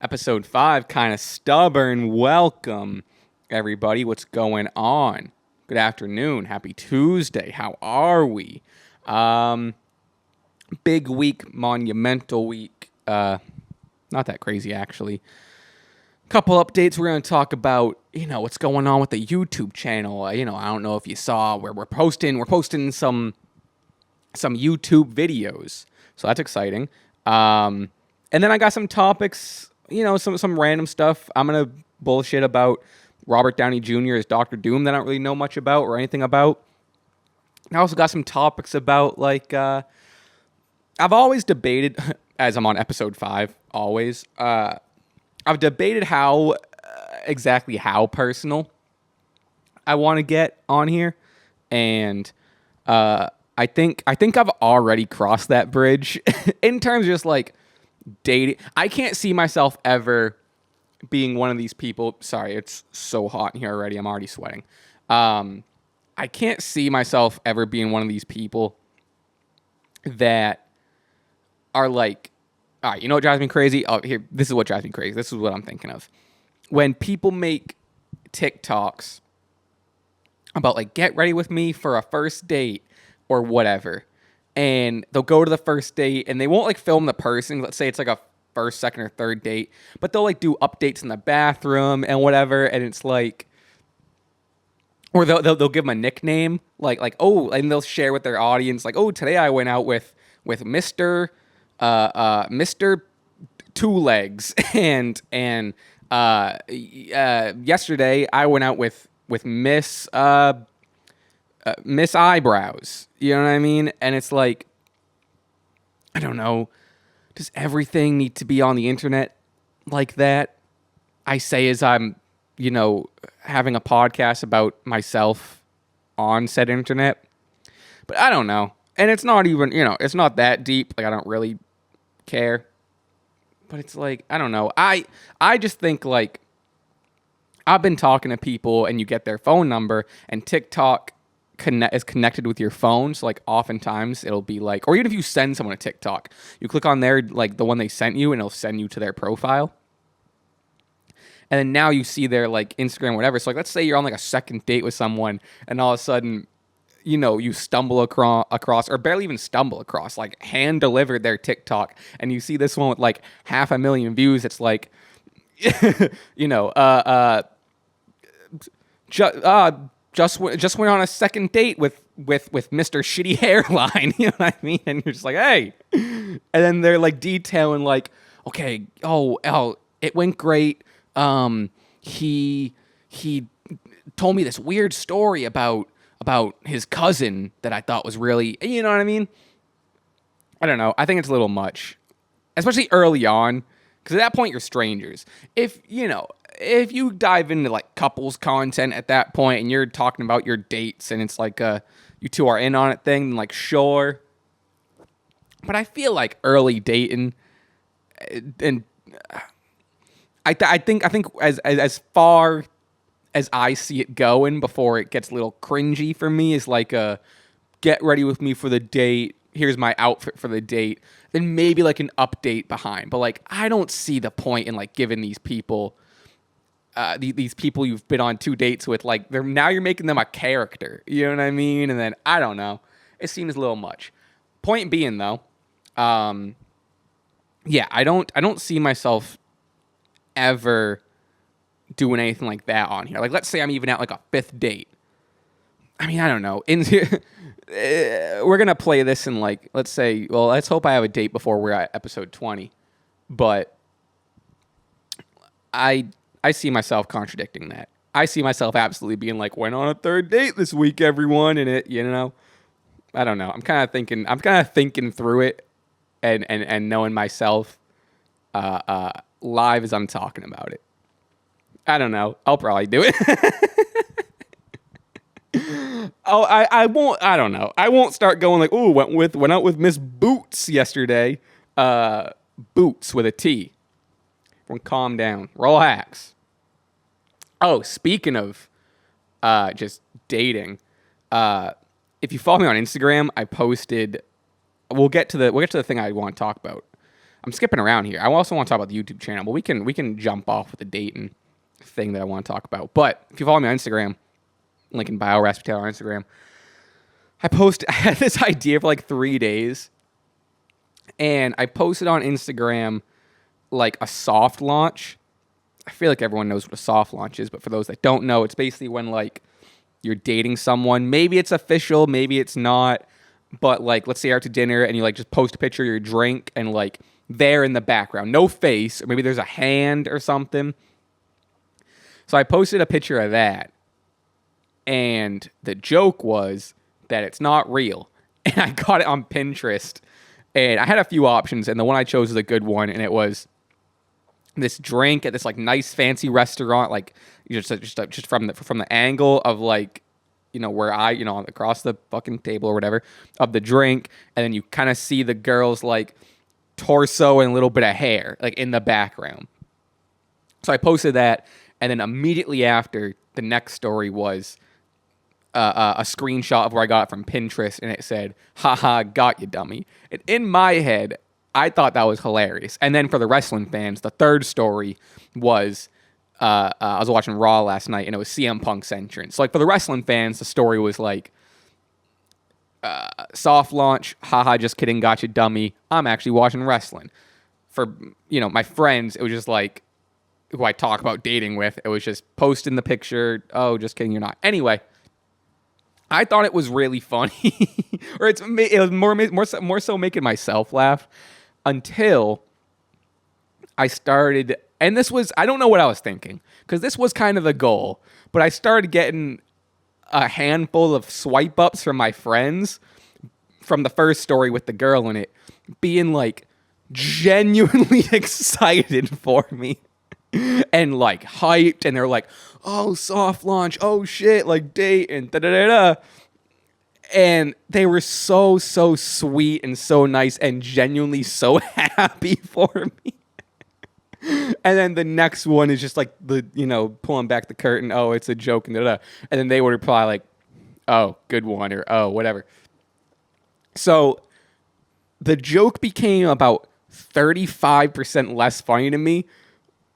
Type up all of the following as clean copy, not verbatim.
Episode 5, kind of stubborn. Welcome, everybody. What's going on? Good afternoon. Happy Tuesday. How are we? Big week, monumental week. Not that crazy, actually. Couple updates. We're going to talk about, what's going on with the YouTube channel. I don't know if you saw where we're posting some YouTube videos. So that's exciting. And then I got some topics, some random stuff. I'm going to bullshit about Robert Downey Jr. as Doctor Doom that I don't really know much about or anything about. I also got some topics about, I've always debated, as I'm on episode 5, always, I've debated exactly how personal I want to get on here. And I think I've already crossed that bridge in terms of just dating. I can't see myself ever being one of these people. Sorry, it's so hot in here already. I'm already sweating. I can't see myself ever being one of these people that are like, all right, you know what drives me crazy? Oh, here, this is what drives me crazy. This is what I'm thinking of. When people make TikToks about get ready with me for a first date or whatever, and they'll go to the first date and they won't film the person. Let's say it's a first, second, or third date, but they'll do updates in the bathroom and whatever, and it's or they'll give them a nickname, and they'll share with their audience, today I went out with Mr. Two Legs, and yesterday I went out with Miss Miss Eyebrows. You know what I mean? And it's I don't know. Does everything need to be on the internet like that? I say as I'm, having a podcast about myself on said internet. But I don't know. And it's not even, it's not that deep. I don't really care. But it's I don't know. I just think I've been talking to people and you get their phone number and TikTok is connected with your phone. So oftentimes it'll be or even if you send someone a TikTok, you click on their, the one they sent you and it'll send you to their profile. And then now you see their Instagram, whatever. So let's say you're on a second date with someone and all of a sudden, you stumble across or barely even stumble across, hand delivered their TikTok. And you see this one with 500,000 views. It's just went on a second date with Mr. Shitty Hairline. You know what I mean? And you're just hey. And then they're detailing okay, it went great. He told me this weird story about his cousin that I thought was really, you know what I mean? I don't know. I think it's a little much, especially early on, because at that point you're strangers. If you dive into couples content at that point and you're talking about your dates and it's you two are in on it thing, then sure. But I feel early dating and I think as far as I see it going before it gets a little cringy for me is a get ready with me for the date. Here's my outfit for the date. Then maybe an update behind. But I don't see the point in giving these people these people you've been on 2 dates with now you're making them a character. You know what I mean? And then I don't know. It seems a little much. Point being though, yeah, I don't see myself ever doing anything like that on here. Let's say I'm even at a 5th date. I mean, I don't know. We're gonna play this in let's say, well, let's hope I have a date before we're at episode 20. But I see myself contradicting that. I see myself absolutely being went on a 3rd date this week, everyone, and it, I don't know. I'm kind of thinking through it and knowing myself live as I'm talking about it. I don't know. I'll probably do it. Oh, I won't. I don't know. I won't start going went out with Miss Boots yesterday. Boots with a T. Everyone calm down. Relax. Oh, speaking of just dating, if you follow me on Instagram, I posted. We'll get to the thing I want to talk about. I'm skipping around here. I also want to talk about the YouTube channel, but we can jump off with the dating thing that I want to talk about. But if you follow me on Instagram, link in bio, Raspy Taylor on Instagram, I had this idea for like 3 days, and I posted on Instagram like a soft launch. I feel like everyone knows what a soft launch is, but for those that don't know, it's basically when like you're dating someone. Maybe it's official, maybe it's not. But like, let's say you're out to dinner and you like just post a picture of your drink and like there in the background, no face, or maybe there's a hand or something. So I posted a picture of that, and the joke was that it's not real. And I got it on Pinterest, and I had a few options, and the one I chose was a good one, and it was this drink at this like nice fancy restaurant, like just from the angle of like, you know, where I, you know, across the fucking table or whatever of the drink, and then you kind of see the girl's like torso and a little bit of hair like in the background. So I posted that, and then immediately after, the next story was a screenshot of where I got it from Pinterest, and it said, "Haha, got you, dummy." And in my head, I thought that was hilarious. And then for the wrestling fans, the third story was I was watching Raw last night, and it was CM Punk's entrance. So, like, for the wrestling fans, the story was like, soft launch, haha, just kidding, gotcha, dummy. I'm actually watching wrestling. For, you know, my friends, it was just like, who I talk about dating with, it was just posting the picture, oh, just kidding, you're not. Anyway, I thought it was really funny, or it was more so making myself laugh, until I started, and this was, I don't know what I was thinking, because this was kind of the goal, but I started getting a handful of swipe ups from my friends from the first story with the girl in it, being like genuinely excited for me and like hyped, and they're like, oh, soft launch, oh shit, like date, and da-da-da-da. And they were so sweet and so nice and genuinely so happy for me. And then the next one is just like the, you know, pulling back the curtain, oh, it's a joke, and da-da. And then they would reply like, oh, good one, or oh, whatever. So the joke became about 35% less funny to me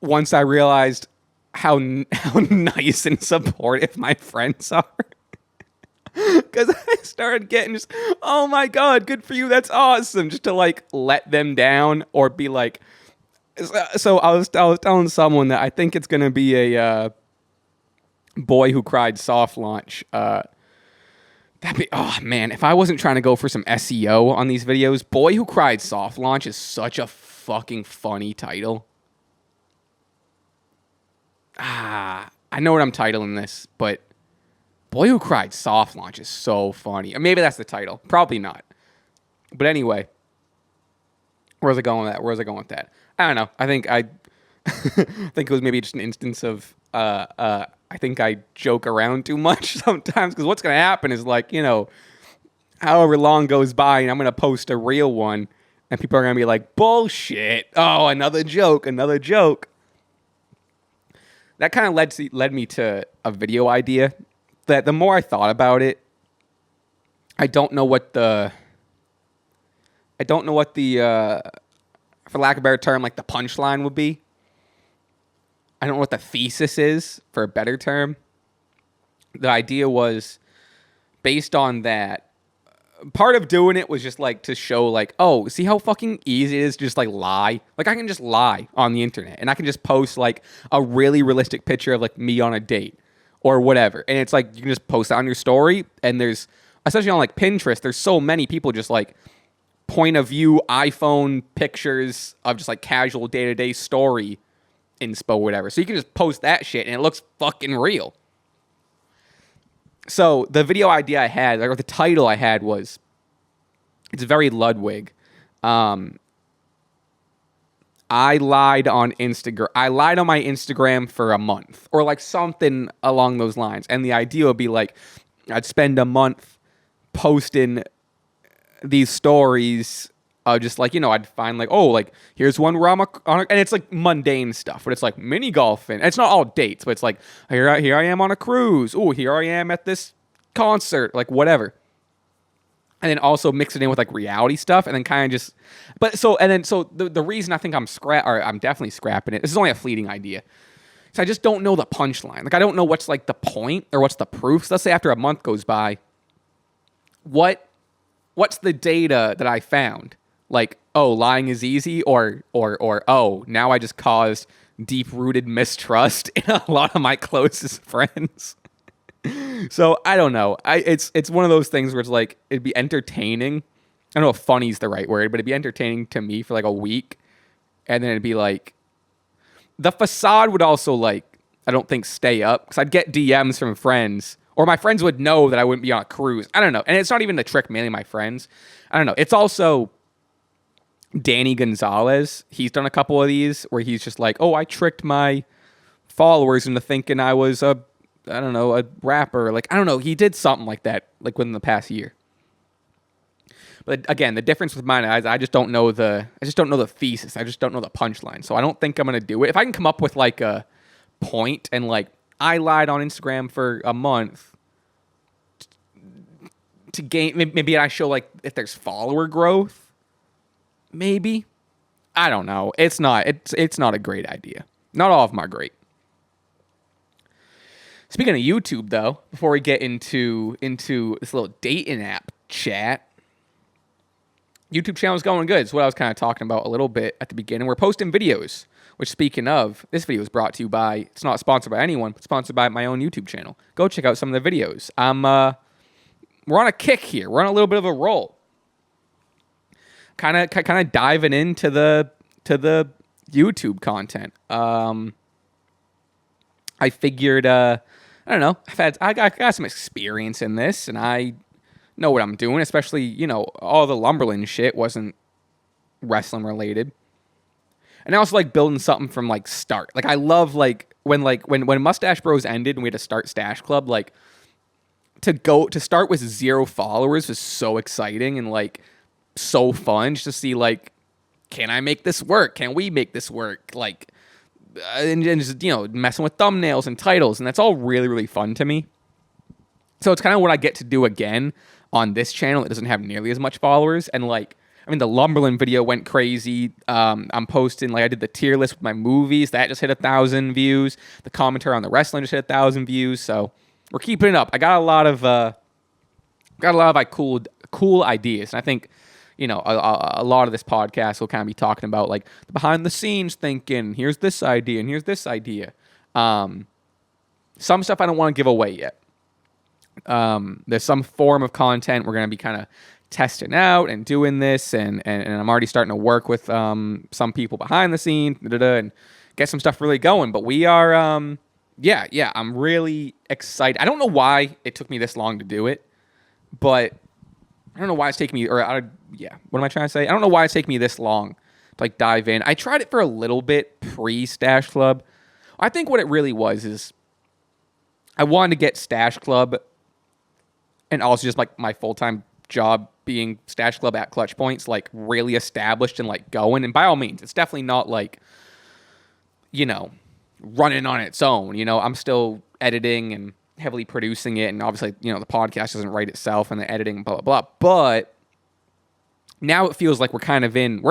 once I realized how nice and supportive my friends are. Because I started getting just, oh my God, good for you, that's awesome, just to like let them down or be like, so I was telling someone that I think it's going to be a boy who cried soft launch. That'd be, oh man, if I wasn't trying to go for some SEO on these videos, boy who cried soft launch is such a fucking funny title. I know what I'm titling this, but boy who cried soft launch is so funny. Or maybe that's the title. Probably not. But anyway, where's it going with that? I don't know. I think I think it was maybe just an instance of I think I joke around too much sometimes, because what's going to happen is, like, you know, however long goes by and I'm going to post a real one and people are going to be like, bullshit. Oh, another joke. That kind of led me to a video idea that the more I thought about it, I don't know what the for lack of a better term, like the punchline would be. I don't know what the thesis is, for a better term. The idea was based on that. Part of doing it was just like to show like, oh, see how fucking easy it is to just like lie? Like, I can just lie on the internet, and I can just post like a really realistic picture of like me on a date or whatever. And it's like, you can just post that on your story, and there's, especially on like Pinterest, there's so many people just like point of view iPhone pictures of just like casual day-to-day story inspo, whatever. So you can just post that shit and it looks fucking real. So the video idea I had, or the title I had, was, it's very Ludwig. I lied on Instagram. I lied on my Instagram for a month, or like something along those lines. And the idea would be like, I'd spend a month posting these stories, just like, you know, I'd find like, oh, like, here's one where I'm and it's like mundane stuff, but it's like mini golfing. And it's not all dates, but it's like, here I am on a cruise. Oh, here I am at this concert, like whatever. and then also mix it in with like reality stuff, and then kind of just. But so the reason I think I'm definitely scrapping it. This is only a fleeting idea. So I just don't know the punchline. Like I don't know what's like the point or what's the proof. So let's say after a month goes by, what's the data that I found? Like, oh, lying is easy, or oh, now I just caused deep-rooted mistrust in a lot of my closest friends. So I don't know. It's one of those things where it's like it'd be entertaining. I don't know if funny's the right word, but it'd be entertaining to me for like a week, and then it'd be like the facade would also like I don't think stay up because I'd get DMs from friends, or my friends would know that I wouldn't be on a cruise. I don't know, and it's not even the trick mainly my friends. I don't know. It's also Danny Gonzalez. He's done a couple of these where he's just like, oh, I tricked my followers into thinking I was a rapper. Like, I don't know. He did something like that, like within the past year. But again, the difference with mine is I just don't know the thesis. I just don't know the punchline. So I don't think I'm going to do it. If I can come up with like a point and like, I lied on Instagram for a month to gain, maybe I show like if there's follower growth. Maybe. I don't know. It's not a great idea. Not all of them are great. Speaking of YouTube, though, before we get into this little dating app chat, YouTube channel is going good. It's what I was kind of talking about a little bit at the beginning. We're posting videos, which speaking of, this video is brought to you by, it's not sponsored by anyone, but sponsored by my own YouTube channel. Go check out some of the videos. We're on a kick here. We're on a little bit of a roll. Kind of diving into the YouTube content. I figured, I don't know. I got some experience in this, and I know what I'm doing. Especially, all the Lumberland shit wasn't wrestling related. And I also like building something from like start. Like I love when Mustache Bros ended and we had to start Stash Club. Like to start with 0 followers was so exciting and like so fun just to see like, can I make this work? Can we make this work? Like, and just messing with thumbnails and titles, and that's all really really fun to me. So it's kind of what I get to do again on this channel. It doesn't have nearly as much followers, and like, I mean, the Lumberland video went crazy. I'm posting, like, I did the tier list with my movies that just hit 1,000 views. The commentary on the wrestling just hit 1,000 views. So we're keeping it up. I got a lot of like cool ideas, and I think. A lot of this podcast will kind of be talking about like the behind the scenes thinking. Here's this idea and here's this idea. Some stuff I don't want to give away yet. There's some form of content we're going to be kind of testing out and doing this, and I'm already starting to work with some people behind the scenes and get some stuff really going. But we are, I'm really excited. I don't know why it took me this long to do it, but I don't know why it's taking me, what am I trying to say? I don't know why it's taking me this long to like dive in. I tried it for a little bit pre-Stash Club. I think what it really was is I wanted to get Stash Club and also just like my full-time job being Stash Club at Clutch Points, like really established and like going. And by all means, it's definitely not like, running on its own. I'm still editing and heavily producing it, and obviously, the podcast doesn't write itself, and the editing, blah, blah, blah. But now it feels like we're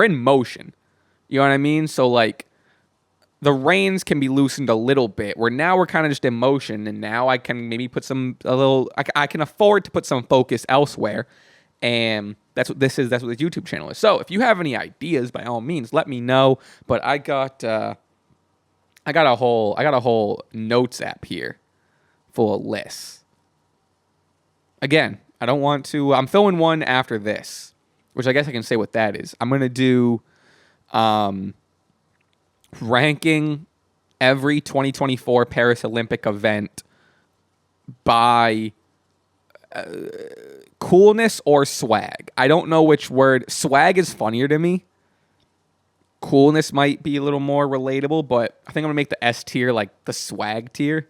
in motion. You know what I mean? So, like, the reins can be loosened a little bit, where now we're kind of just in motion, and now I can maybe put I can afford to put some focus elsewhere, and that's what this is. That's what the YouTube channel is. So, if you have any ideas, by all means, let me know. But I got a whole notes app here full of lists. Again, I don't want to. I'm filming one after this, which I guess I can say what that is. I'm gonna do ranking every 2024 Paris Olympic event by coolness or swag. I don't know which word. Swag is funnier to me. Coolness might be a little more relatable, but I think I'm gonna make the S tier like the swag tier.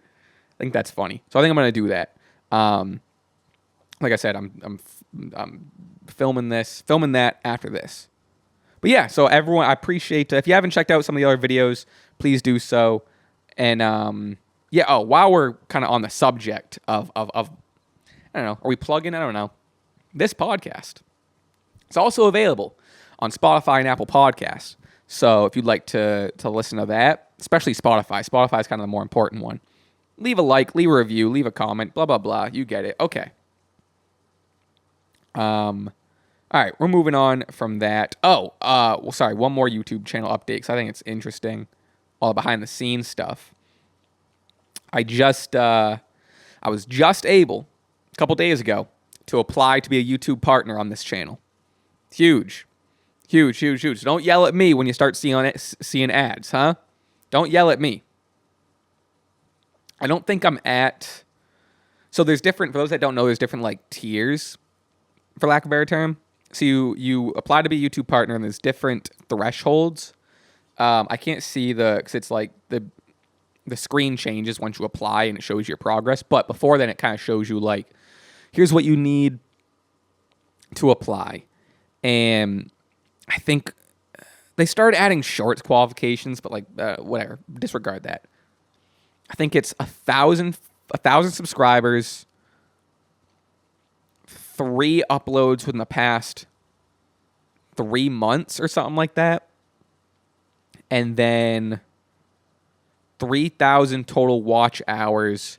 I think that's funny, so I think I'm gonna do that. Like I said, I'm filming that after this. But yeah, so everyone, I appreciate if you haven't checked out some of the other videos, please do so. And while we're kind of on the subject of I don't know, are we plugging? I don't know. this podcast. It's also available on Spotify and Apple Podcasts. So if you'd like to listen to that, especially Spotify. Spotify is kind of the more important one. Leave a like, leave a review, leave a comment, blah, blah, blah. You get it. Okay. All right, we're moving on from that. One more YouTube channel update because I think it's interesting. All the behind the scenes stuff. I was just able, a couple days ago, to apply to be a YouTube partner on this channel. Huge. Huge, huge, huge. So don't yell at me when you start seeing ads, huh? Don't yell at me. I don't think I'm at... So there's different... For those that don't know, there's different, like, tiers, for lack of a better term. So you apply to be a YouTube partner, and there's different thresholds. I can't see because it's like the screen changes once you apply, and it shows your progress. But before then, it kind of shows you, like, here's what you need to apply. And I think they started adding shorts qualifications, but, like, whatever. Disregard that. I think it's 1,000 subscribers, 3 uploads within the past 3 months or something like that. And then 3,000 total watch hours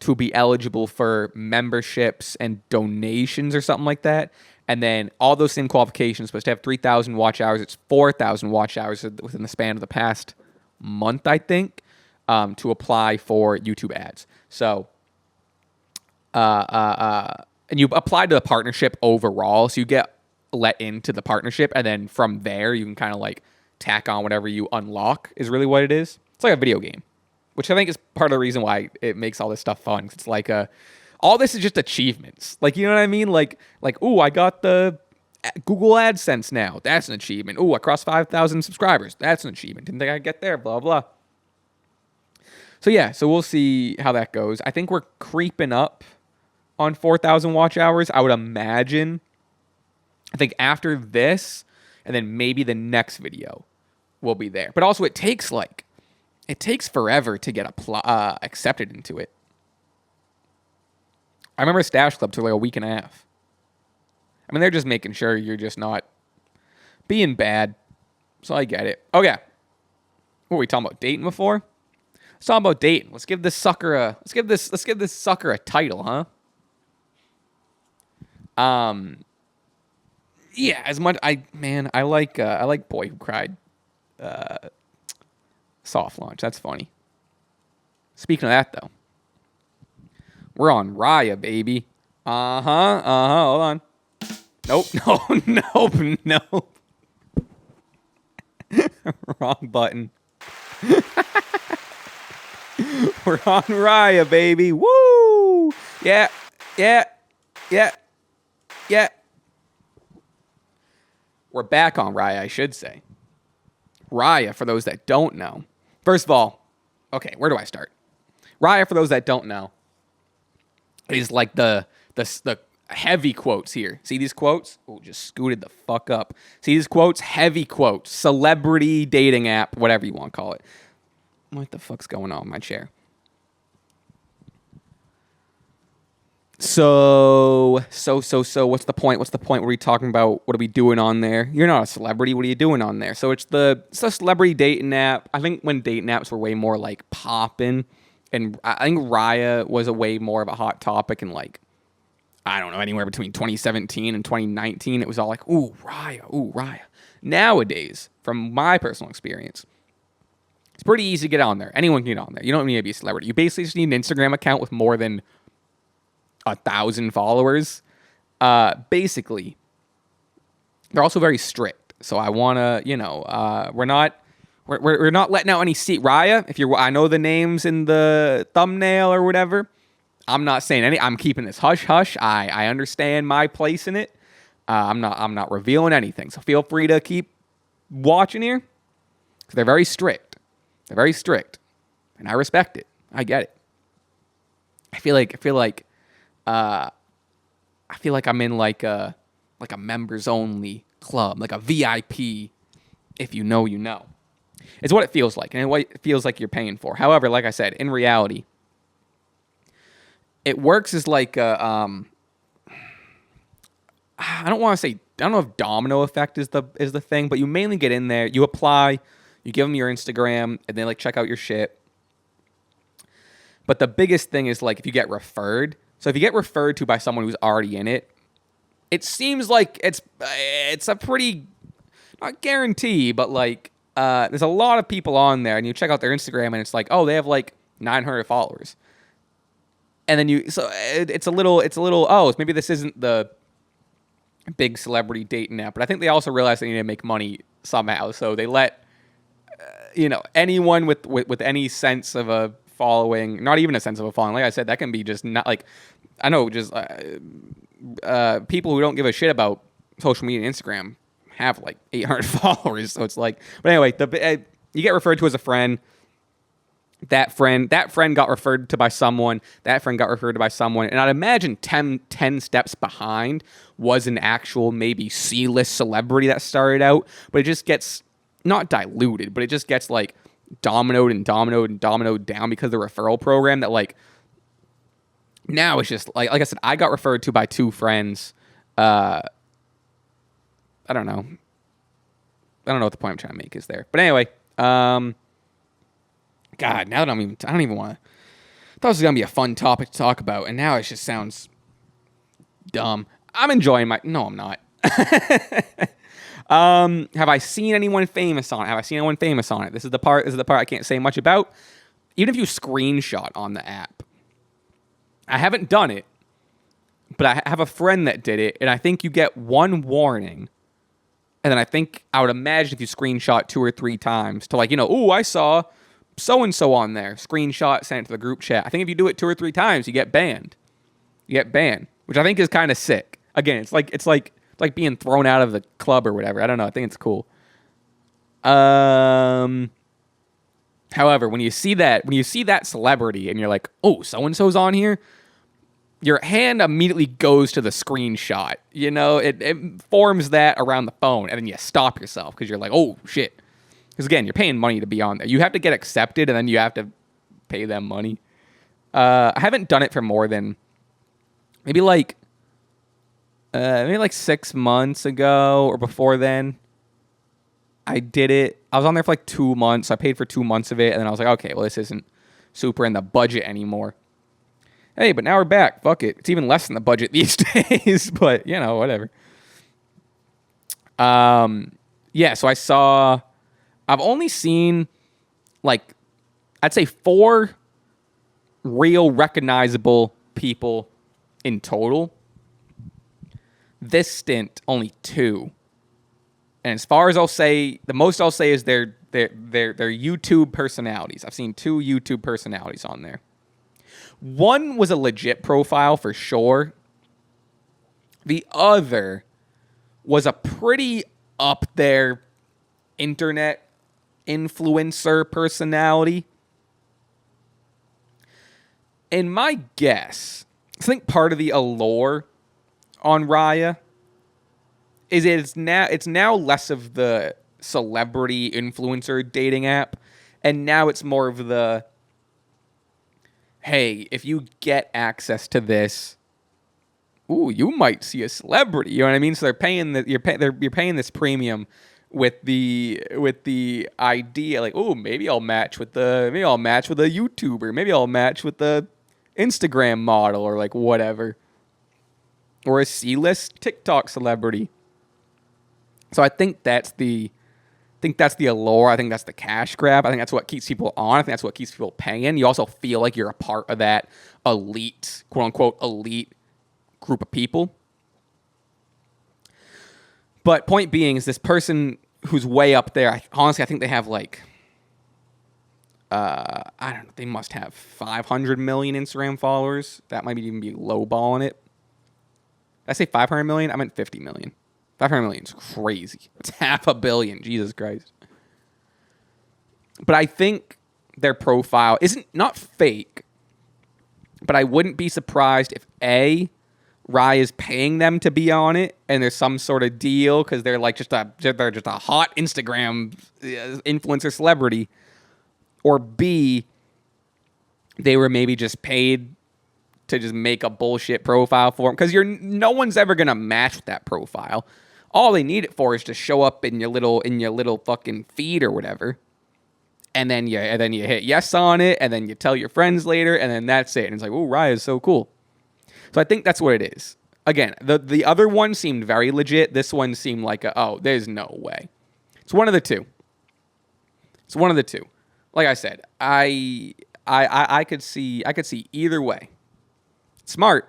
to be eligible for memberships and donations or something like that. And then all those same qualifications, but to have 3,000 watch hours, it's 4,000 watch hours within the span of the past month, I think, to apply for YouTube ads. So, and you apply to the partnership overall, so you get let into the partnership, and then from there, you can kind of like tack on whatever you unlock is really what it is. It's like a video game, which I think is part of the reason why it makes all this stuff fun. 'Cause it's like all this is just achievements. Like, you know what I mean? Like, ooh, I got the Google AdSense now. That's an achievement. Ooh, I crossed 5,000 subscribers. That's an achievement. Didn't think I'd get there, blah, blah. So, yeah, so we'll see how that goes. I think we're creeping up on 4,000 watch hours, I would imagine. I think after this, and then maybe the next video will be there. But also, it takes forever to get accepted into it. I remember Stash Club took like a week and a half. I mean, they're just making sure you're just not being bad. So I get it. Okay. What were we talking about? Dating before? Let's talk about dating. Let's give this sucker a title, huh? Yeah, as much I like Boy Who Cried soft launch. That's funny. Speaking of that though, we're on Raya, baby. Hold on. Nope. Wrong button. We're on Raya, baby. Woo! Yeah. We're back on Raya, I should say. Raya, for those that don't know. First of all, okay, where do I start? Raya, for those that don't know, is like the heavy quotes here. See these quotes? Oh, just scooted the fuck up. See these quotes? Heavy quotes. Celebrity dating app, whatever you want to call it. What the fuck's going on in my chair? So, what's the point? What's the point? What are we talking about? What are we doing on there? You're not a celebrity. What are you doing on there? So it's the celebrity dating app. I think when dating apps were way more like popping, and I think Raya was a way more of a hot topic in like, I don't know, anywhere between 2017 and 2019. It was all like, ooh, Raya. Nowadays, from my personal experience, it's pretty easy to get on there. Anyone can get on there. You don't need to be a celebrity. You basically just need an Instagram account with more than 1,000 followers. Basically, they're also very strict. So I want to, we're not letting out any Raya. I know the names in the thumbnail or whatever. I'm not saying any. I'm keeping this hush hush. I understand my place in it. I'm not revealing anything. So feel free to keep watching here. Because they're very strict. And I respect it. I get it. I feel like I'm in like a members only club, like a VIP. If you know, you know. It's what it feels like, and what it feels like you're paying for. However, like I said, in reality, it works as like a I don't want to say, I don't know if domino effect is the thing, but you mainly get in there, you apply, you give them your Instagram, and they like check out your shit. But the biggest thing is like if you get referred. So if you get referred to by someone who's already in it, it seems like it's a pretty, not guarantee, but like there's a lot of people on there, and you check out their Instagram, and it's like, oh, they have like 900 followers. And then it's a little, oh, maybe this isn't the big celebrity dating app, but I think they also realize they need to make money somehow. So they let, anyone with any sense of a following, not even a sense of a following, like I said, that can be just not like, I know, just people who don't give a shit about social media and Instagram have like 800 followers. So it's like, but anyway, you get referred to as a friend. That friend got referred to by someone. That friend got referred to by someone. And I'd imagine 10 steps behind was an actual maybe C-list celebrity that started out. But it just gets, not diluted, but it just gets like dominoed down because of the referral program that like, now it's just like I said, I got referred to by 2 friends. I don't know what the point I'm trying to make is there. But anyway, God, now that I don't even want to. I thought this was going to be a fun topic to talk about, and now it just sounds dumb. I'm enjoying no, I'm not. Have I seen anyone famous on it? This is the part I can't say much about. Even if you screenshot on the app. I haven't done it, but I have a friend that did it, and I think you get 1 warning. And then I would imagine if you screenshot 2 or 3 times to like, I saw so-and-so on there, screenshot, sent it to the group chat. I think if you do it 2 or 3 times, you get banned, which I think is kind of sick. Again, it's like being thrown out of the club or whatever. I don't know. I think it's cool. However, when you see that celebrity and you're like, oh, so-and-so's on here, your hand immediately goes to the screenshot. It forms that around the phone, and then you stop yourself because you're like, oh, shit. Because, again, you're paying money to be on there. You have to get accepted, and then you have to pay them money. I haven't done it for more than maybe like 6 months ago or before then. I did it. I was on there for like 2 months. So I paid for 2 months of it, and then I was like, okay, well, this isn't super in the budget anymore. Hey, but now we're back. Fuck it. It's even less than the budget these days, but, whatever. Yeah, so I've only seen, like, I'd say 4 real recognizable people in total. This stint, only 2. And as far as I'll say, the most I'll say is they're YouTube personalities. I've seen 2 YouTube personalities on there. One was a legit profile for sure. The other was a pretty up there internet influencer personality. And my guess, I think part of the allure on Raya is it's now less of the celebrity influencer dating app, and now it's more of the, hey, if you get access to this, ooh, you might see a celebrity. You know what I mean? So they're paying you're paying this premium with the idea like, ooh, maybe I'll match with a YouTuber, maybe I'll match with the Instagram model or like whatever, or a C-list TikTok celebrity. So I think that's the allure. I think that's the cash grab. I think that's what keeps people on. I think that's what keeps people paying. You also feel like you're a part of that elite, quote unquote, elite group of people. But point being is this person who's way up there, honestly, I think they have like, I don't know, they must have 500 million Instagram followers. That might even be lowballing it. Did I say 500 million? I meant 50 million. 500 million is crazy. It's 500 million. Jesus Christ. But I think their profile isn't not fake, but I wouldn't be surprised if Raya is paying them to be on it, and there's some sort of deal because they're like they're just a hot Instagram influencer celebrity, or B, they were maybe just paid to just make a bullshit profile for him, because no one's ever gonna match with that profile. All they need it for is to show up in your little fucking feed or whatever, and then you hit yes on it, and then you tell your friends later, and then that's it. And it's like, oh, Raya is so cool. So I think that's what it is. Again, the other one seemed very legit. This one seemed like there's no way. It's one of the two. Like I said, I could see either way. It's smart,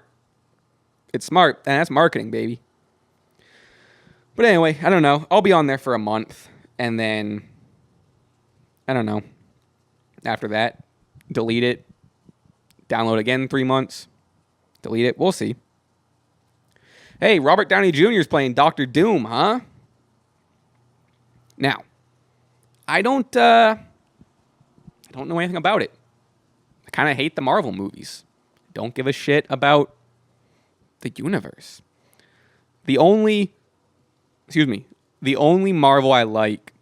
and that's marketing, baby. But anyway, I don't know. I'll be on there for a month, and then I don't know. After that, delete it, download again 3 months, delete it. We'll see. Hey, Robert Downey Jr. is playing Dr. Doom, huh? Now, I don't know anything about it. I kind of hate the Marvel movies. Don't give a shit about the universe. The only Marvel I like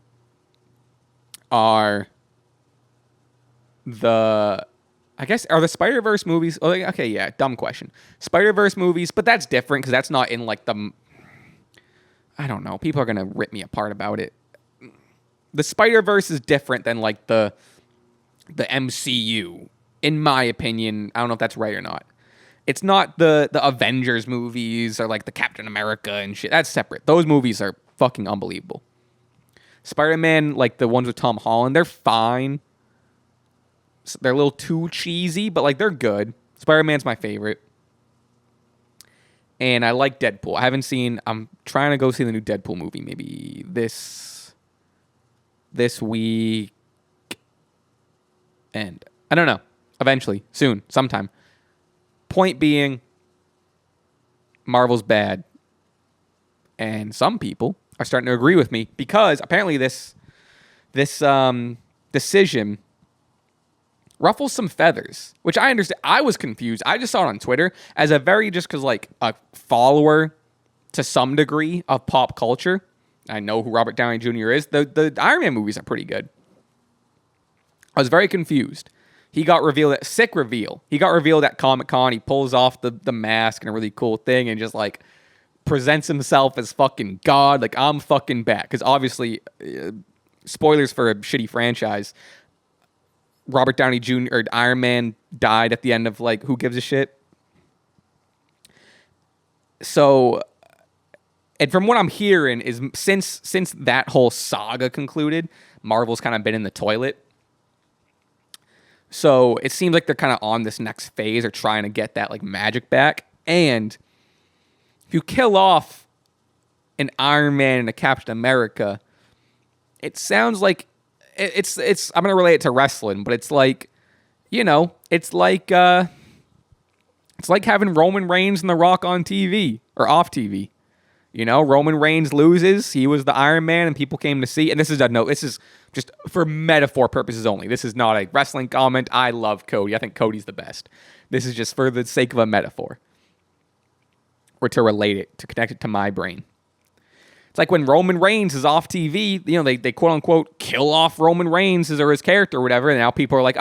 are the Spider-Verse movies. Oh, okay, yeah, dumb question. Spider-Verse movies, but that's different because that's not in like the... I don't know. People are going to rip me apart about it. The Spider-Verse is different than like the MCU, in my opinion. I don't know if that's right or not. It's not the Avengers movies or like the Captain America and shit. That's separate. Those movies are fucking unbelievable. Spider-Man, like the ones with Tom Holland, they're fine. They're a little too cheesy, but like they're good. Spider-Man's my favorite. And I like Deadpool. I'm trying to go see the new Deadpool movie maybe this week. And I don't know. Eventually. Soon. Sometime. Point being, Marvel's bad. And some people are starting to agree with me because apparently this decision ruffles some feathers, which I understand. I was confused. I just saw it on Twitter as a because like a follower to some degree of pop culture. I know who Robert Downey Jr. is. The Iron Man movies are pretty good. I was very confused. He got revealed at sick reveal. He got revealed at Comic-Con. He pulls off the mask and a really cool thing and just like presents himself as fucking God. Like, I'm fucking back. Because obviously, spoilers for a shitty franchise, Robert Downey Jr. or Iron Man died at the end of like Who Gives a Shit. So, and from what I'm hearing is since that whole saga concluded, Marvel's kind of been in the toilet. So it seems like they're kind of on this next phase or trying to get that like magic back. And if you kill off an Iron Man and a Captain America, it sounds like it's I'm going to relate it to wrestling, but it's like, it's like having Roman Reigns and The Rock on TV or off TV. Roman Reigns loses. He was the Iron Man and people came to see. And this is just for metaphor purposes only. This is not a wrestling comment. I love Cody. I think Cody's the best. This is just for the sake of a metaphor. Or to relate it, to connect it to my brain. It's like when Roman Reigns is off TV, they quote unquote kill off Roman Reigns or his character or whatever. And now people are like,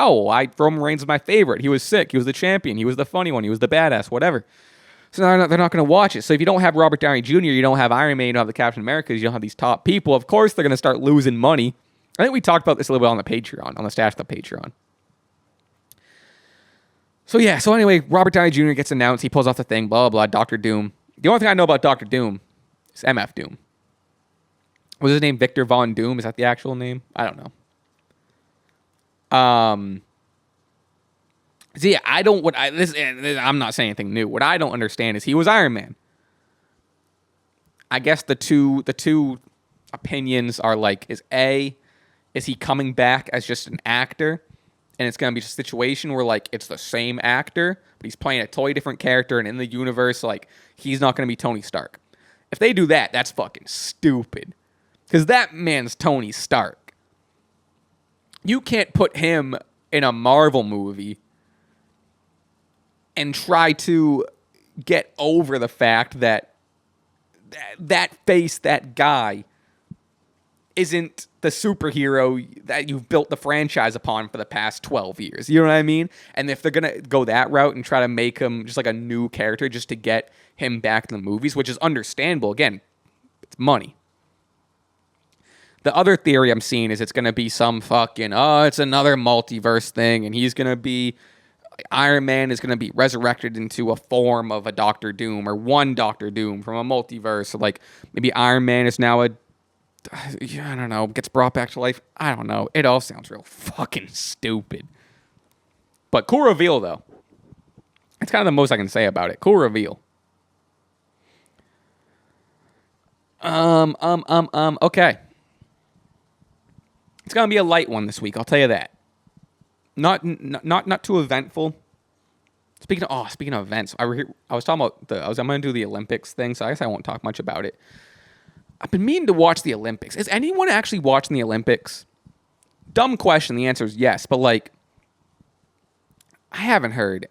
Roman Reigns is my favorite. He was sick. He was the champion. He was the funny one. He was the badass, whatever. So they're not going to watch it. So if you don't have Robert Downey Jr., you don't have Iron Man, you don't have the Captain America, you don't have these top people, of course they're going to start losing money. I think we talked about this a little bit on the Patreon, on the Stash the Patreon. So anyway, Robert Downey Jr. gets announced. He pulls off the thing, blah, blah, blah, Dr. Doom. The only thing I know about Dr. Doom is MF Doom. Was his name Victor Von Doom? Is that the actual name? I don't know. So yeah, I'm not saying anything new. What I don't understand is he was Iron Man. I guess the two opinions are like, is he coming back as just an actor? And it's going to be a situation where like it's the same actor, but he's playing a totally different character, and in the universe, like he's not going to be Tony Stark. If they do that, that's fucking stupid. Because that man's Tony Stark. You can't put him in a Marvel movie and try to get over the fact that face, that guy, isn't the superhero that you've built the franchise upon for the past 12 years. You know what I mean? And if they're going to go that route and try to make him just like a new character just to get him back in the movies, which is understandable. Again, it's money. The other theory I'm seeing is it's going to be some fucking, it's another multiverse thing, and he's going to be, Iron Man is going to be resurrected into a form of a Doctor Doom, or one Doctor Doom from a multiverse. So, like, maybe Iron Man is now I don't know, gets brought back to life. I don't know. It all sounds real fucking stupid. But cool reveal, though. It's kind of the most I can say about it. Cool reveal. Okay. It's gonna be a light one this week. I'll tell you that. Not too eventful. Speaking of events, I was talking about I'm gonna do the Olympics thing, so I guess I won't talk much about it. I've been meaning to watch the Olympics. Is anyone actually watching the Olympics? Dumb question. The answer is yes, but like, I haven't heard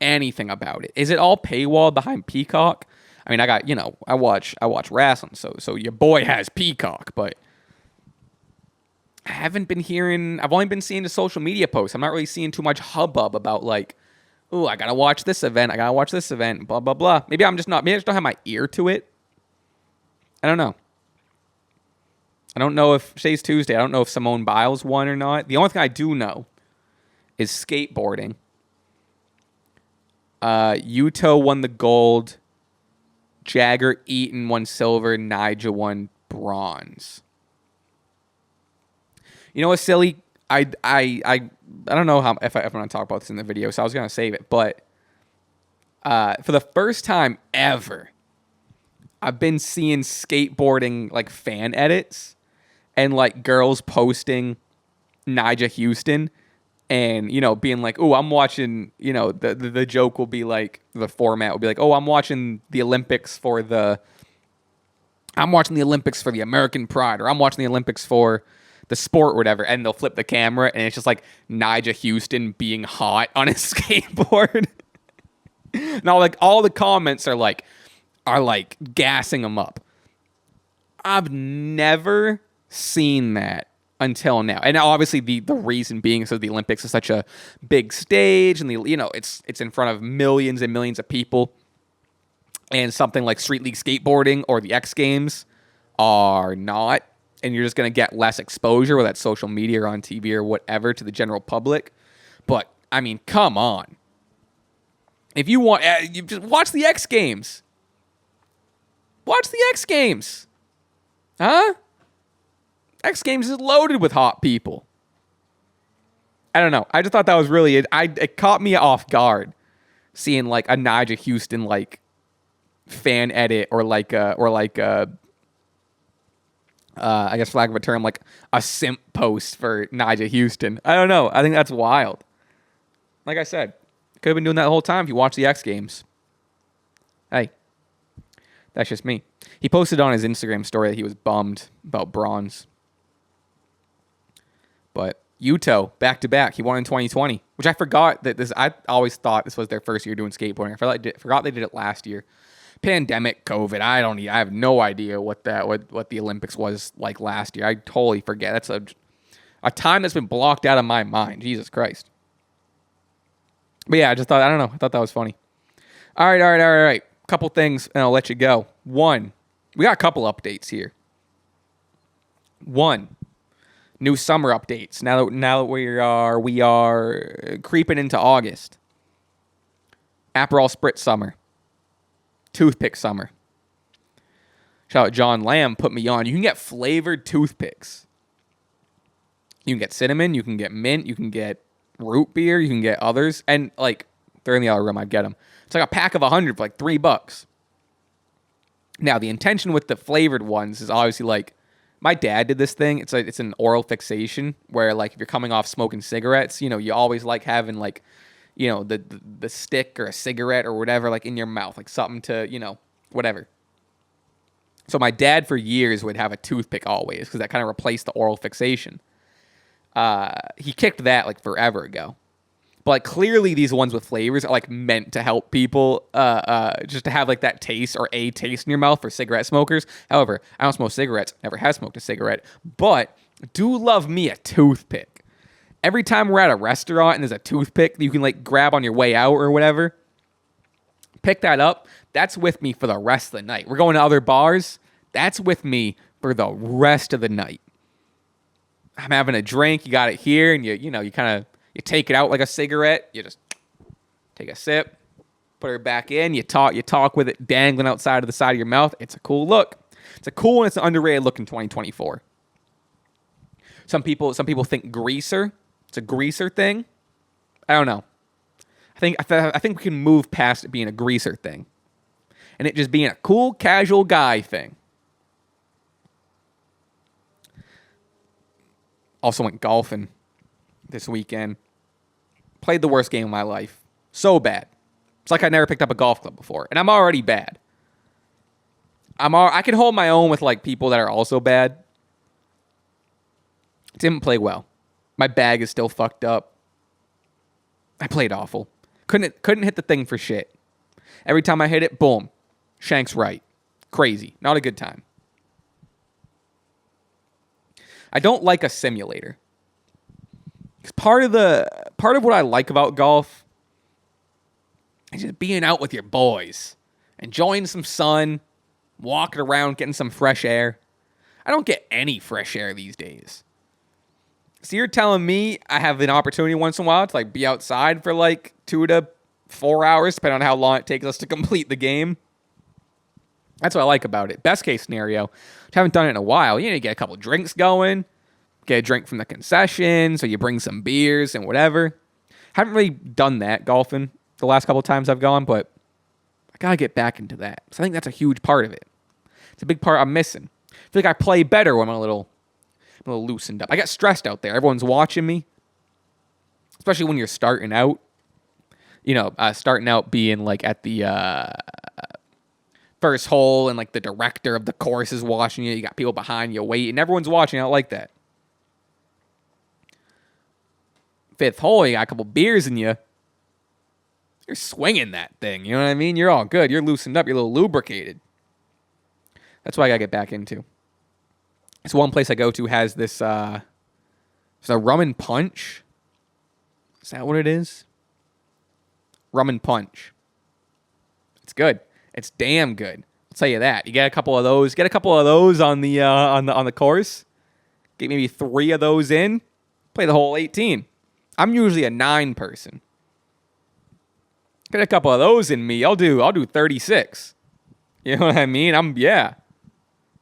anything about it. Is it all paywall behind Peacock? I mean, I watch wrestling, so your boy has Peacock, but I haven't been hearing. I've only been seeing the social media posts. I'm not really seeing too much hubbub about like, oh, I gotta watch this event. I gotta watch this event. Blah blah blah. Maybe I just don't have my ear to it. I don't know. I don't know if today's Tuesday. I don't know if Simone Biles won or not. The only thing I do know is skateboarding. Yuto won the gold. Jagger Eaton won silver. Nyjah won bronze. You know what's silly? I don't know if I'm going to talk about this in the video, so I was going to save it. But for the first time ever, I've been seeing skateboarding like fan edits and like girls posting Nyjah Huston and, you know, being like, oh, I'm watching, you know, the joke will be like, the format will be like, oh, I'm watching the Olympics for the American pride, or I'm watching the Olympics for the sport or whatever, and they'll flip the camera and it's just like Nyjah Huston being hot on his skateboard. Now, like, all the comments are like gassing him up. I've never seen that until now. And obviously the reason being is that the Olympics is such a big stage, and it's in front of millions and millions of people. And something like Street League skateboarding or the X Games are not. And you're just going to get less exposure, whether that's social media or on TV or whatever, to the general public. But, I mean, come on. If you want, you just watch the X Games. Watch the X Games. Huh? X Games is loaded with hot people. I don't know. I just thought that was really, it caught me off guard seeing like a Nyjah Huston like fan edit or like I guess for lack of a term, like a simp post for Nyjah Huston. I don't know. I think that's wild. Like I said, could have been doing that the whole time if you watch the X Games. Hey, that's just me. He posted on his Instagram story that he was bummed about bronze. But Yuto, back-to-back, he won in 2020, which I forgot that this, I always thought this was their first year doing skateboarding. I forgot they did it last year. Pandemic, COVID, I have no idea what the Olympics was like last year. I totally forget. That's a time that's been blocked out of my mind. Jesus Christ. But yeah, I just thought, I don't know. I thought that was funny. All right. Couple things, and I'll let you go. One, we got a couple updates here. One, new summer updates. Now that we are creeping into August. Aperol Spritz summer. Toothpicks summer. Shout out John Lamb, put me on. You can get flavored toothpicks. You can get cinnamon, you can get mint, you can get root beer, you can get others. And like, they're in the other room, I'd get them. It's like a pack of 100 for like $3. Now, the intention with the flavored ones is obviously like, my dad did this thing. It's an oral fixation where like if you're coming off smoking cigarettes, you know, you always like having like, you know, the stick or a cigarette or whatever, like in your mouth, like something to, you know, whatever. So my dad for years would have a toothpick always because that kind of replaced the oral fixation. He kicked that like forever ago. But like clearly these ones with flavors are like meant to help people just to have like that taste or a taste in your mouth for cigarette smokers. However, I don't smoke cigarettes, never have smoked a cigarette, but do love me a toothpick. Every time we're at a restaurant and there's a toothpick that you can like grab on your way out or whatever, pick that up. That's with me for the rest of the night. We're going to other bars. That's with me for the rest of the night. I'm having a drink. You got it here, and you take it out like a cigarette. You just take a sip, put it back in. You talk with it dangling outside of the side of your mouth. It's a cool look. It's a cool and it's an underrated look in 2024. Some people think greaser. It's a greaser thing. I don't know. I think we can move past it being a greaser thing, and it just being a cool, casual guy thing. Also went golfing this weekend. Played the worst game of my life. So bad. It's like I never picked up a golf club before, and I'm already bad. I can hold my own with like people that are also bad. Didn't play well. My bag is still fucked up. I played awful. Couldn't hit the thing for shit. Every time I hit it, boom, shanks right. Crazy. Not a good time. I don't like a simulator. Because part of what I like about golf is just being out with your boys, enjoying some sun, walking around, getting some fresh air. I don't get any fresh air these days. So you're telling me I have an opportunity once in a while to like be outside for like 2 to 4 hours, depending on how long it takes us to complete the game? That's what I like about it. Best case scenario, which I haven't done it in a while, you get a couple drinks going, get a drink from the concession, so you bring some beers and whatever. Haven't really done that golfing the last couple of times I've gone, but I gotta get back into that. So I think that's a huge part of it. It's a big part I'm missing. I feel like I play better when I'm a little loosened up. I get stressed out there. Everyone's watching me, especially when you're starting out. Starting out being like at the first hole, and like the director of the course is watching you. You got people behind you waiting. Everyone's watching. I don't like that. Fifth hole, you got a couple beers in you. You're swinging that thing. You know what I mean? You're all good. You're loosened up. You're a little lubricated. That's what I gotta get back into. This one place I go to has this. It's a rum and punch. Is that what it is? Rum and punch. It's good. It's damn good. I'll tell you that. You get a couple of those. Get a couple of those on the course. Get maybe 3 of those in. Play the whole 18. I'm usually a 9 person. Get a couple of those in me. I'll do 36. You know what I mean?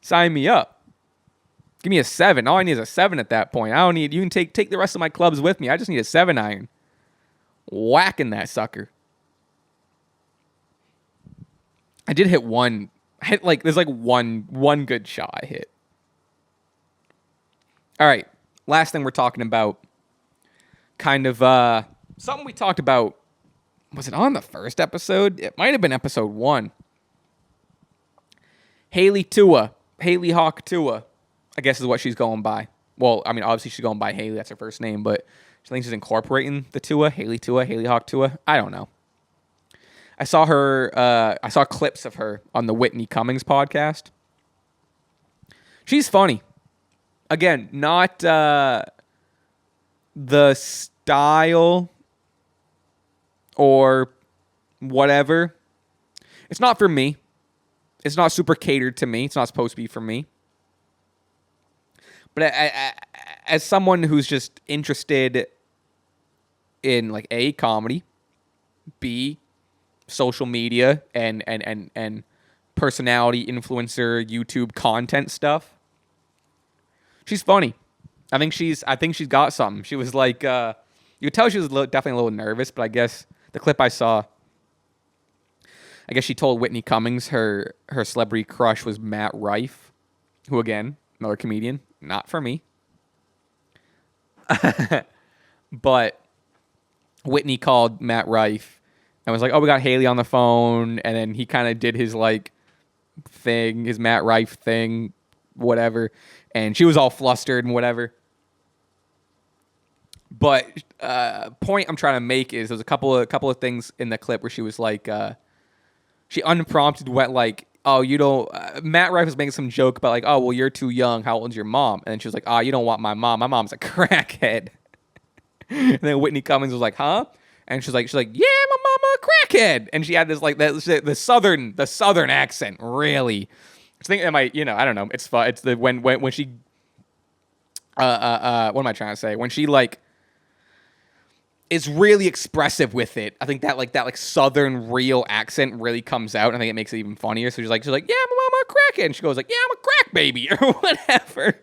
Sign me up. Give me a 7. All I need is a 7 at that point. I don't need. You can take the rest of my clubs with me. I just need a 7 iron. Whacking that sucker. I did hit one. There's like one good shot I hit. All right. Last thing we're talking about. Kind of something we talked about. Was it on the first episode? It might have been episode 1. Hailey Tuah. Hailey Hawk Tuah, I guess is what she's going by. Well, I mean, obviously she's going by Hailey. That's her first name, but I think she's incorporating the Tuah. Hailey Tuah, Hailey Hawk Tuah. I don't know. I saw clips of her on the Whitney Cummings podcast. She's funny. Again, not the style or whatever. It's not for me. It's not super catered to me. It's not supposed to be for me. But as someone who's just interested in like A, comedy, B, social media and personality, influencer, YouTube content stuff, she's funny. I think she's got something. She was like, you could tell she was definitely a little nervous, but I guess the clip I saw, I guess she told Whitney Cummings her celebrity crush was Matt Rife, who, again, another comedian, not for me. But Whitney called Matt Rife and was like, oh, we got Hailey on the phone. And then he kind of did his like thing, his Matt Rife thing, whatever. And she was all flustered and whatever. But point I'm trying to make is there's a couple of things in the clip where she was like, she unprompted went like, oh, you don't. Matt Rife was making some joke about like, oh, well, you're too young. How old's your mom? And then she was like, oh, you don't want my mom. My mom's a crackhead. And then Whitney Cummings was like, huh? And she's like, yeah, my mama a crackhead. And she had this like the southern accent, really. I think it might, I don't know. It's fun. It's the when she what am I trying to say? When she like is really expressive with it. I think that southern real accent really comes out. And I think it makes it even funnier. So she's like, yeah, my mama a crackhead. And she goes like, yeah, I'm a crack baby or whatever.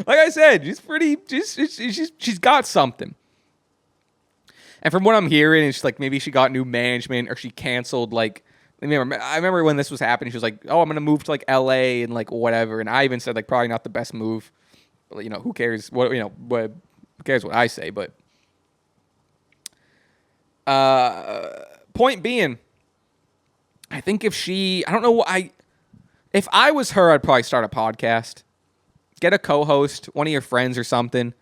Like I said, she's got something. And from what I'm hearing, it's like maybe she got new management or she canceled like. I remember when this was happening, she was like, "Oh, I'm gonna move to like LA and like whatever." And I even said like probably not the best move. But, who cares? Who cares what I say? But point being, I think I don't know if I was her, I'd probably start a podcast, get a co-host, one of your friends or something.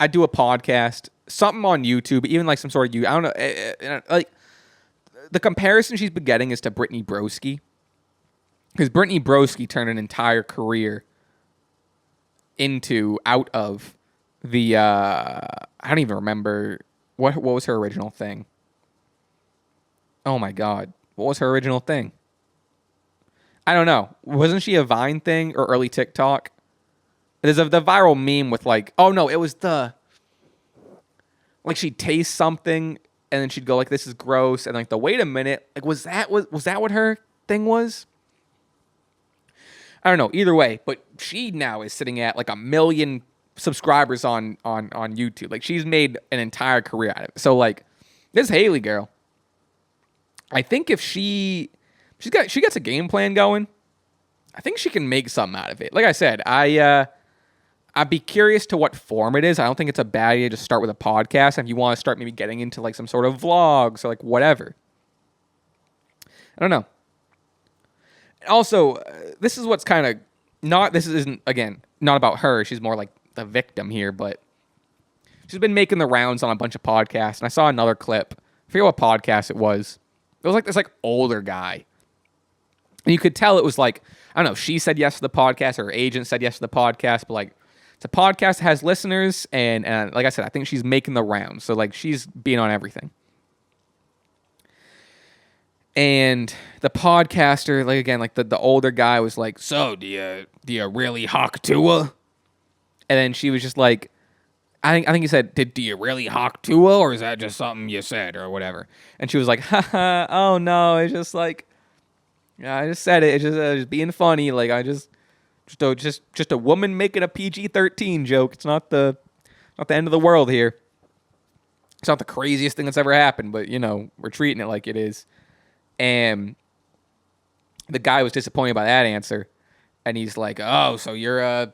I'd do a podcast, something on YouTube, even like some sort of I don't know, like. The comparison she's been getting is to Brittany Broski. Because Brittany Broski turned an entire career out of the, I don't even remember, what was her original thing? Oh my God. What was her original thing? I don't know. Wasn't she a Vine thing or early TikTok? There's the viral meme with like, oh no, it was like she'd taste something and then she'd go like, "This is gross," and like wait a minute, like was that what her thing was? I don't know. Either way, but she now is sitting at like 1 million subscribers on YouTube. Like she's made an entire career out of it. So like this Hailey girl, I think if she gets a game plan going, I think she can make something out of it. Like I said, I'd be curious to what form it is. I don't think it's a bad idea to start with a podcast. If you want to start maybe getting into like some sort of vlogs or like whatever. I don't know. Also, this is what's kind of this isn't, again, not about her. She's more like the victim here, but she's been making the rounds on a bunch of podcasts. And I saw another clip. I forget what podcast it was. It was like this like older guy. And you could tell it was like, I don't know, she said yes to the podcast or her agent said yes to the podcast, but like, it's a podcast that has listeners, and like I said, I think she's making the rounds. So, like, she's being on everything. And the podcaster, like, again, like, the older guy was like, "So, do you really hawk Tuah?" And then she was just like, I think he said, do you really hawk Tuah, or is that just something you said, or whatever? And she was like, haha, oh, no, it's just like, yeah, I just said it. It's just being funny. Like, Just a woman making a PG-13 joke. It's not the end of the world here. It's not the craziest thing that's ever happened, but we're treating it like it is. And the guy was disappointed by that answer, and he's like, "Oh, so you're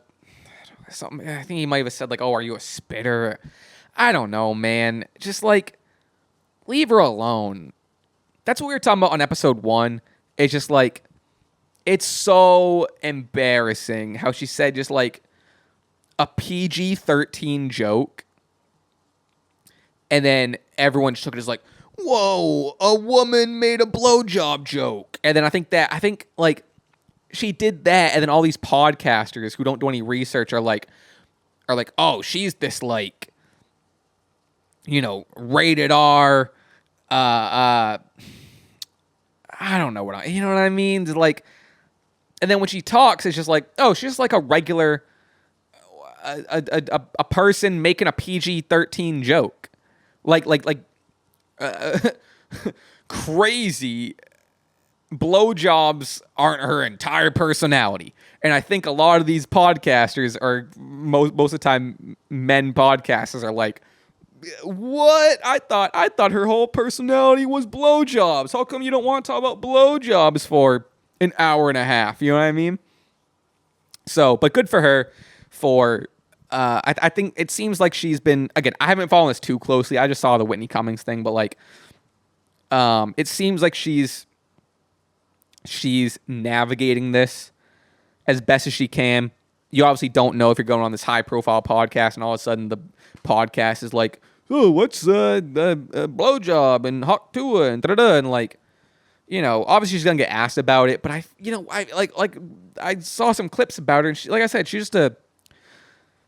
something?" I think he might have said like, "Oh, are you a spitter?" I don't know, man. Just like leave her alone. That's what we were talking about on episode 1. It's just like. It's so embarrassing how she said just like a PG-13 joke. And then everyone took it as like, whoa, a woman made a blowjob joke. And then I think like she did that. And then all these podcasters who don't do any research are like, oh, she's this like, rated R, I don't know what you know what I mean? It's like, and then when she talks, it's just like, oh, she's just like a regular, a person making a PG-13 joke, like crazy. Blowjobs aren't her entire personality, and I think a lot of these podcasters are most of the time men podcasters are like, what? I thought her whole personality was blowjobs. How come you don't want to talk about blowjobs for an hour and a half? You know what I mean? So, but good for her for, I think it seems like she's been, again, I haven't followed this too closely. I just saw the Whitney Cummings thing, but like, it seems like she's navigating this as best as she can. you obviously don't know if you're going on this high profile podcast and all of a sudden the podcast is like, oh, what's the blowjob and hot Tuah and da-da-da, and like, obviously she's gonna get asked about it, but I saw some clips about her, and like I said, she's just a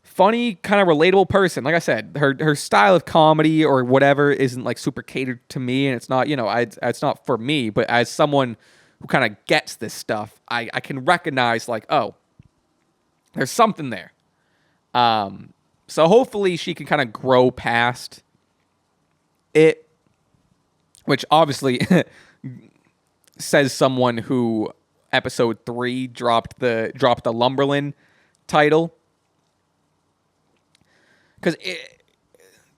funny, kind of relatable person. Like I said, her style of comedy or whatever isn't like super catered to me, and it's not, it's not for me. But as someone who kind of gets this stuff, I can recognize like, oh, there's something there. So hopefully she can kind of grow past it, which obviously says someone who episode 3 dropped the Lumberland title, because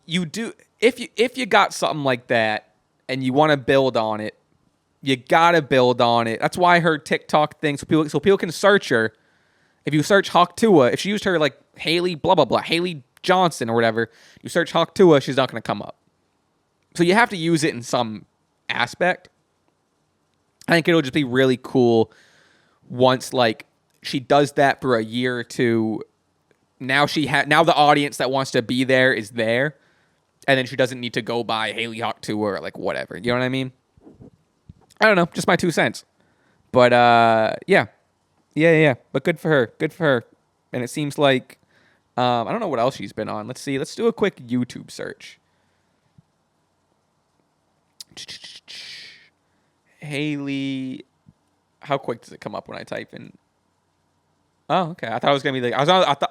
if you got something like that and you want to build on it, you gotta build on it. That's why her TikTok thing, so people can search her. If you search Hawk Tuah, if she used her like Hailey blah blah blah, Hailey Johnson or whatever, you search Hawk Tuah, she's not gonna come up. So you have to use it in some aspect. I think it'll just be really cool once like she does that for a year or two. Now now the audience that wants to be there is there, and then she doesn't need to go by Hailey Hawk Tuah or like whatever. You know what I mean? I don't know, just my 2 cents. But yeah. But good for her. And it seems like I don't know what else she's been on. Let's see. Let's do a quick YouTube search. Hailey. How quick does it come up when I type in? Oh, okay. I thought it was gonna be like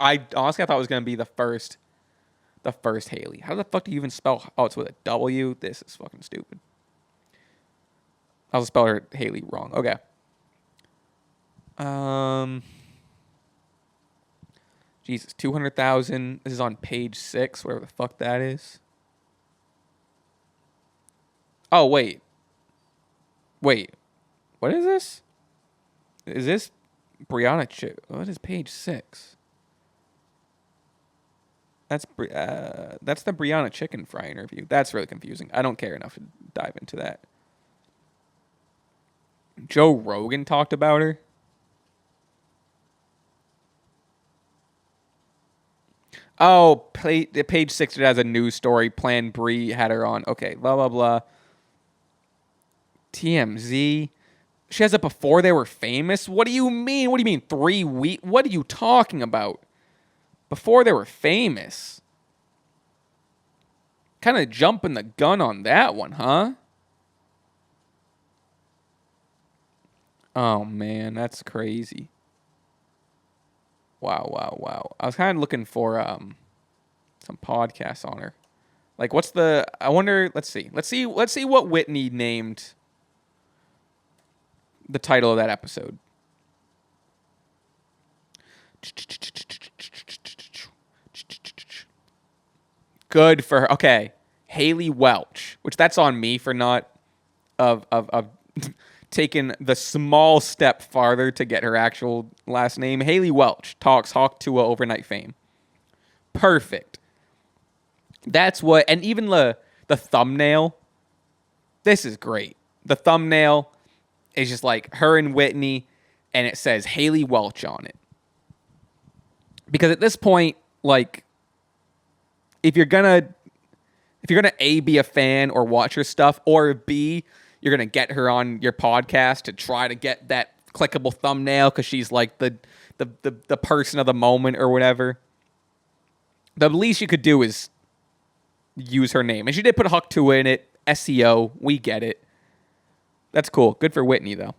I honestly thought it was gonna be the first Hailey. How the fuck do you even spell? Oh, it's with a W. This is fucking stupid. I'll spell her Hailey wrong. Okay. Jesus, 200,000. This is on page 6, whatever the fuck that is. Oh, wait. What is this? Is this Brianna Chick? What is page 6? That's the Brianna Chicken Fry interview. That's really confusing. I don't care enough to dive into that. Joe Rogan talked about her. Oh, page 6, it has a news story. Plan Brie had her on. Okay, blah, blah, blah. TMZ. She has it before they were famous? What do you mean? What do you mean 3 weeks? What are you talking about? Before they were famous? Kind of jumping the gun on that one, huh? Oh, man, that's crazy. Wow. I was kind of looking for some podcasts on her. Like, I wonder, let's see what Whitney named the title of that episode. Good for her. Okay. Hailey Welch, which that's on me for not of taken the small step farther to get her actual last name. Hailey Welch talks Hawk Tuah overnight fame. Perfect. That's what, and even the thumbnail, this is great. The thumbnail is just like her and Whitney, and it says Hailey Welch on it. Because at this point, like, if you're gonna A, be a fan or watch her stuff, or B, you're going to get her on your podcast to try to get that clickable thumbnail because she's like the person of the moment or whatever. The least you could do is use her name. And she did put Hawk Tuah in it. SEO. We get it. That's cool. Good for Whitney, though.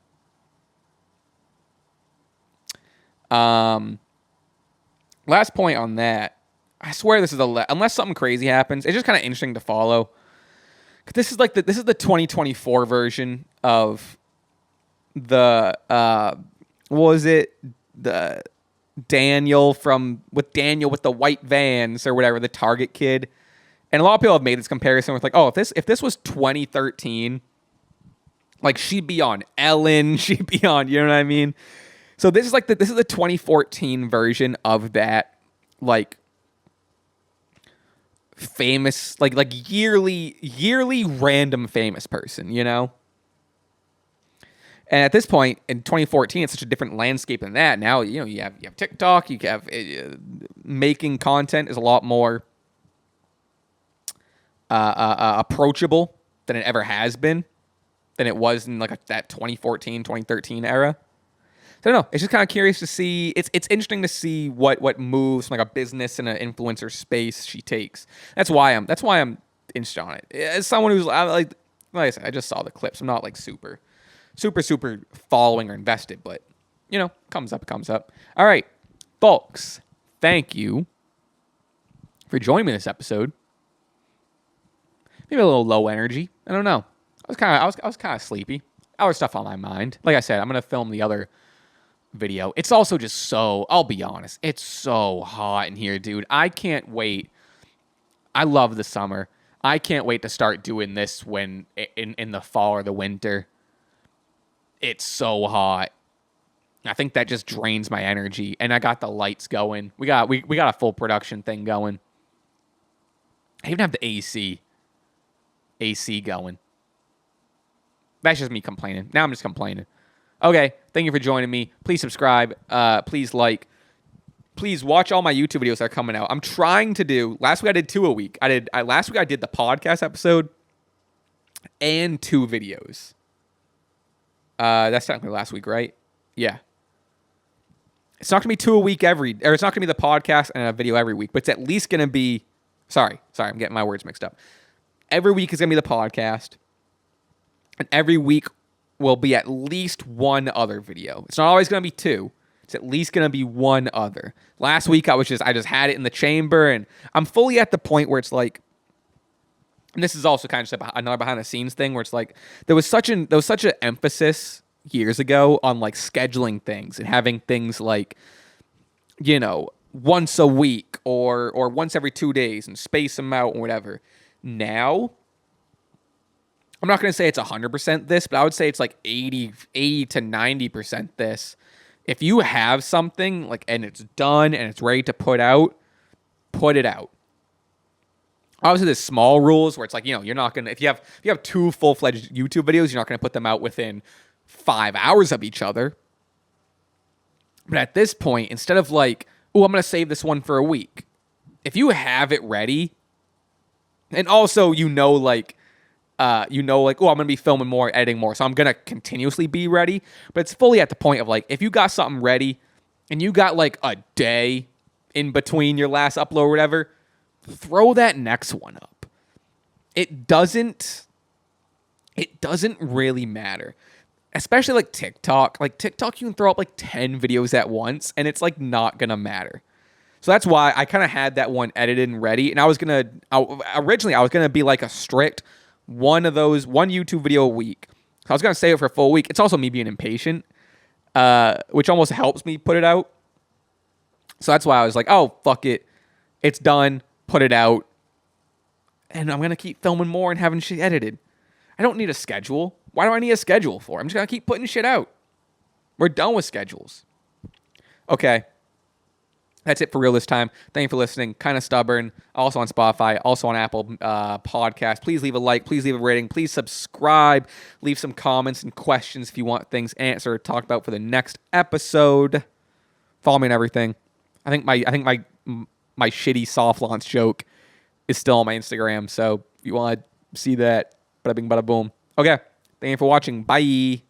Last point on that. I swear this is unless something crazy happens, it's just kind of interesting to follow. This is this is the 2024 version of the what was it? The Daniel with the white vans or whatever, the Target kid. And a lot of people have made this comparison with like, oh, if this was 2013, like she'd be on Ellen, she'd be on, you know what I mean? So this is this is the 2014 version of that, like, famous, like yearly random famous person, you know? And at this point in 2014, it's such a different landscape than that. Now, you have TikTok, you have making content is a lot more approachable than it ever has been, than it was in like that 2014, 2013 era. So I don't know. It's just kind of curious to see. It's interesting to see what moves from like a business and an influencer space she takes. That's why I'm interested on it. As someone who's like I said, I just saw the clips. I'm not like super following or invested, but comes up. All right, folks. Thank you for joining me this episode. Maybe a little low energy. I don't know. I was kind of sleepy. Other stuff on my mind. Like I said, I'm gonna film the other video. It's also just so. I'll be honest. It's so hot in here, dude. I can't wait. I love the summer. I can't wait to start doing this when in the fall or the winter. It's so hot. I think that just drains my energy. And I got the lights going. We got a full production thing going. I even have the AC going. That's just me complaining. Now I'm just complaining. Okay, thank you for joining me. Please subscribe. Please like. Please watch all my YouTube videos that are coming out. I'm trying to do. Last week I did 2 a week. Last week I did the podcast episode and 2 videos. That's technically last week, right? Yeah. It's not gonna be 2 a week it's not gonna be the podcast and a video every week, but it's at least gonna be. Sorry, I'm getting my words mixed up. Every week is gonna be the podcast, and every week will be at least one other video. It's not always gonna be 2. It's at least going to be one other. Last week, I just had it in the chamber, and I'm fully at the point where it's like, and this is also kind of just another behind the scenes thing where it's like, there was such an emphasis years ago on like scheduling things and having things like, once a week or once every 2 days and space them out and whatever. Now, I'm not going to say it's 100% this, but I would say it's like 80 to 90% this. If you have something and it's done and it's ready to put it out. Obviously, there's small rules where it's like, you're not gonna if you have 2 full-fledged YouTube videos, you're not gonna put them out within 5 hours of each other. But at this point, instead of I'm gonna save this one for a week. If you have it ready, and also oh, I'm going to be filming more, editing more, so I'm going to continuously be ready. But it's fully at the point of, if you got something ready and you got, a day in between your last upload or whatever, throw that next one up. It doesn't really matter. Especially, TikTok. TikTok, you can throw up, 10 videos at once, and it's, not going to matter. So that's why I kind of had that one edited and ready. And originally, I was going to be, a strict one YouTube video a week. I was going to save it for a full week. It's also me being impatient, which almost helps me put it out. So that's why I was like, oh, fuck it. It's done. Put it out. And I'm going to keep filming more and having shit edited. I don't need a schedule. Why do I need a schedule for? I'm just going to keep putting shit out. We're done with schedules. Okay. That's it for real this time. Thank you for listening. Kind of stubborn. Also on Spotify. Also on Apple Podcasts. Please leave a like. Please leave a rating. Please subscribe. Leave some comments and questions if you want things answered or talked about for the next episode. Follow me on everything. I think my shitty soft launch joke is still on my Instagram. So if you want to see that, bada bing, bada boom. Okay. Thank you for watching. Bye.